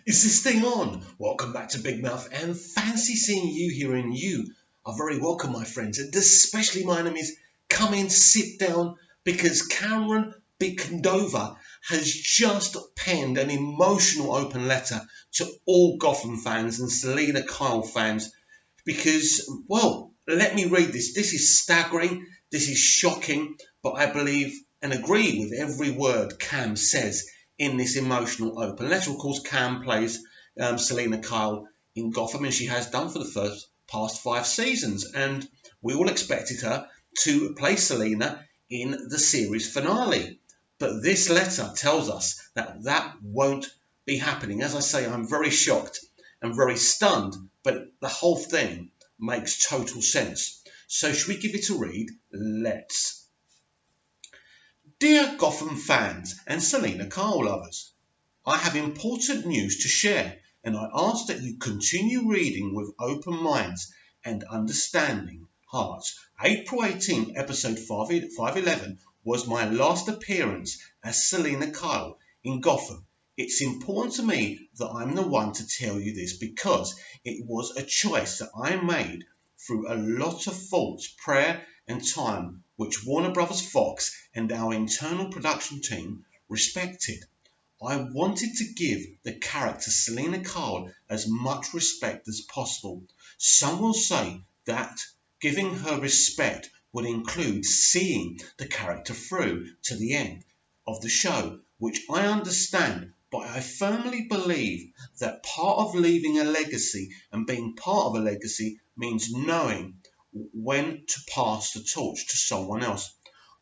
Is this thing on? Welcome back to Big Mouth and fancy seeing you here, and you are very welcome, my friends, and especially my enemies. Come in, sit down, because Cameron bicodova has just penned an emotional open letter to all Gotham fans and Selena Kyle fans because, well, let me read this. This is staggering, this is shocking, but I believe and agree with every word Cam says in this emotional open letter. Of course, Cam plays Selena Kyle in Gotham, and she has done for the past 5 seasons, and we all expected her to play Selena in the series finale. But this letter tells us that that won't be happening. As I say, I'm very shocked and very stunned, but the whole thing makes total sense. So should we give it a read? Let's. Dear Gotham fans and Selena Kyle lovers, I have important news to share, and I ask that you continue reading with open minds and understanding hearts. April 18th, episode 511 was my last appearance as Selena Kyle in Gotham. It's important to me that I'm the one to tell you this because it was a choice that I made through a lot of thoughts, prayer, and time, which Warner Brothers Fox and our internal production team respected. I wanted to give the character Selena Kyle as much respect as possible. Some will say that giving her respect would include seeing the character through to the end of the show, which I understand, but I firmly believe that part of leaving a legacy and being part of a legacy means knowing when to pass the torch to someone else.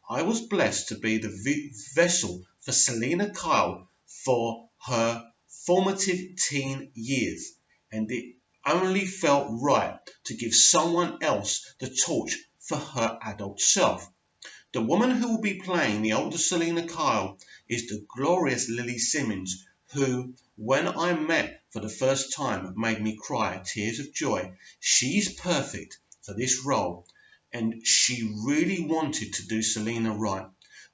I was blessed to be the vessel for Selena Kyle for her formative teen years, and it only felt right to give someone else the torch for her adult self. The woman who will be playing the older Selena Kyle is the glorious Lily Simmons, who, when I met for the first time, made me cry tears of joy. She's perfect for this role, and she really wanted to do Selena right.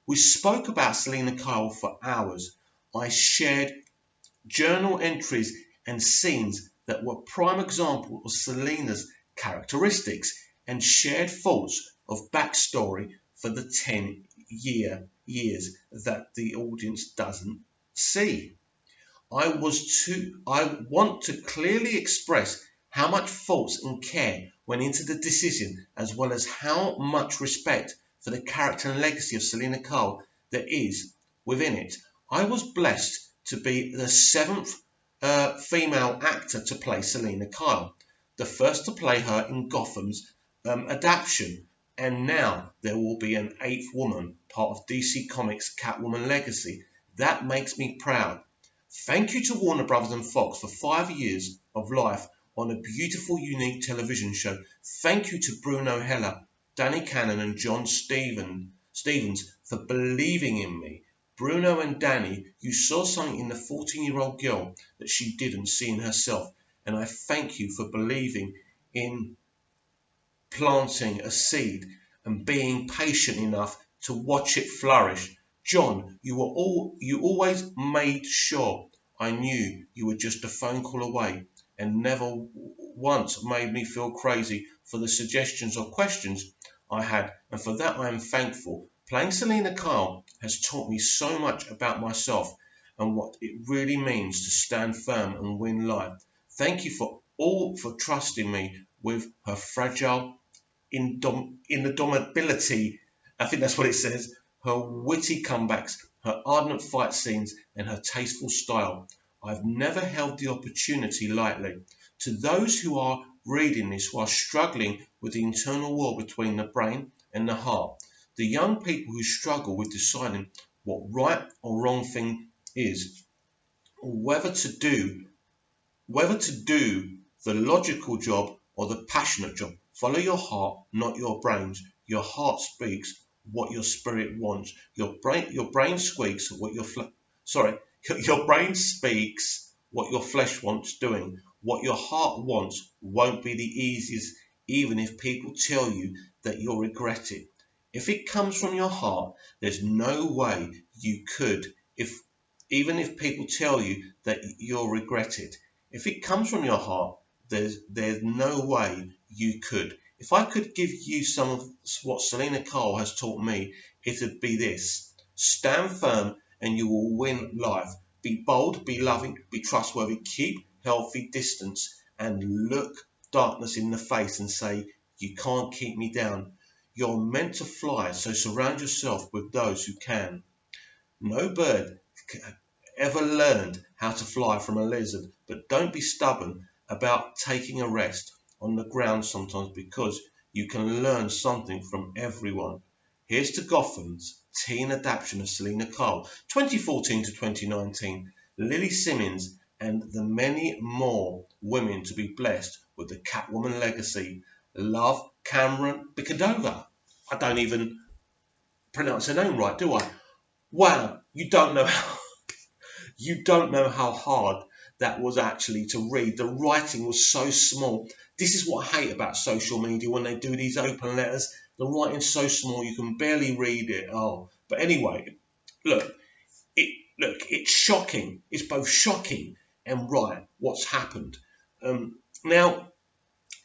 We spoke about Selena Kyle for hours. I shared journal entries and scenes that were prime examples of Selena's characteristics and shared thoughts of backstory for the 10 years that the audience doesn't see. I want to clearly express how much thoughts and care went into the decision, as well as how much respect for the character and legacy of Selena Kyle there is within it. I was blessed to be the seventh female actor to play Selena Kyle, the first to play her in Gotham's adaptation, and now there will be an eighth woman, part of DC Comics' Catwoman legacy. That makes me proud. Thank you to Warner Brothers and Fox for 5 years of life on a beautiful, unique television show. Thank you to Bruno Heller, Danny Cannon, and John Stevens for believing in me. Bruno and Danny, you saw something in the 14-year-old girl that she didn't see in herself, and I thank you for believing in planting a seed and being patient enough to watch it flourish. John, you always made sure I knew you were just a phone call away, and never once made me feel crazy for the suggestions or questions I had, and for that I am thankful. Playing Selena Kyle has taught me so much about myself and what it really means to stand firm and win life. Thank you for trusting me with her fragile indomitability. I think that's what it says. Her witty comebacks, her ardent fight scenes, and her tasteful style. I've never held the opportunity lightly. To those who are reading this who are struggling with the internal war between the brain and the heart, the young people who struggle with deciding what right or wrong thing is, or whether to do the logical job or the passionate job. Follow your heart, not your brains. Your heart speaks what your spirit wants. Your brain squeaks what your brain speaks what your flesh wants doing. What your heart wants won't be the easiest, even if people tell you that you'll regret it. If it comes from your heart, there's no way you could. If even if people tell you that you'll regret it. If it comes from your heart, there's no way you could. If I could give you some of what Selena Cole has taught me, it'd be this: stand firm and you will win life. Be bold, be loving, be trustworthy, keep healthy distance, and look darkness in the face and say, you can't keep me down. You're meant to fly, so surround yourself with those who can. No bird ever learned how to fly from a lizard, but don't be stubborn about taking a rest on the ground sometimes, because you can learn something from everyone. Here's to Gotham's teen adaptation of Selena Cole, 2014 to 2019, Lily Simmons, and the many more women to be blessed with the Catwoman legacy. Love, Cameron Bicodova. I don't even pronounce her name right, do I? Wow, you don't know how hard that was actually to read. The writing was so small. This is what I hate about social media when they do these open letters. The writing's so small you can barely read it. Oh, but anyway, it's shocking. It's both shocking and right what's happened. Now,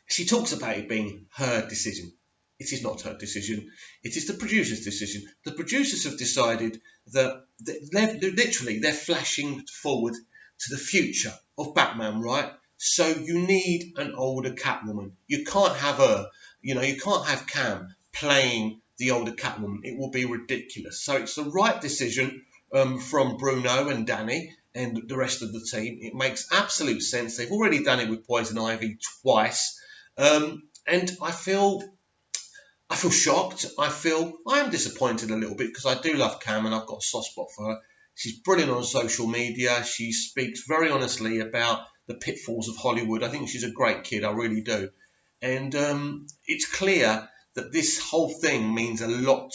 she talks about it being her decision. It is not her decision. It is the producer's decision. The producers have decided that they're flashing forward to the future of Batman, right? So you need an older Catwoman. You can't have her, you can't have Cam playing the older Catwoman. It will be ridiculous. So it's the right decision from Bruno and Danny and the rest of the team. It makes absolute sense. They've already done it with Poison Ivy twice. And I feel shocked. I am disappointed a little bit because I do love Cam and I've got a soft spot for her. She's brilliant on social media. She speaks very honestly about the pitfalls of Hollywood. I think she's a great kid. I really do. And it's clear that this whole thing means a lot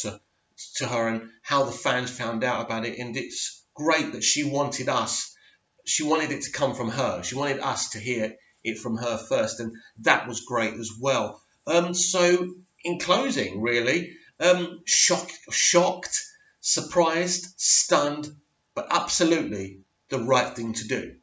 to her and how the fans found out about it. And it's great that she wanted it to come from her. She wanted us to hear it from her first. And that was great as well. So in closing, really, shocked, surprised, stunned, but absolutely the right thing to do.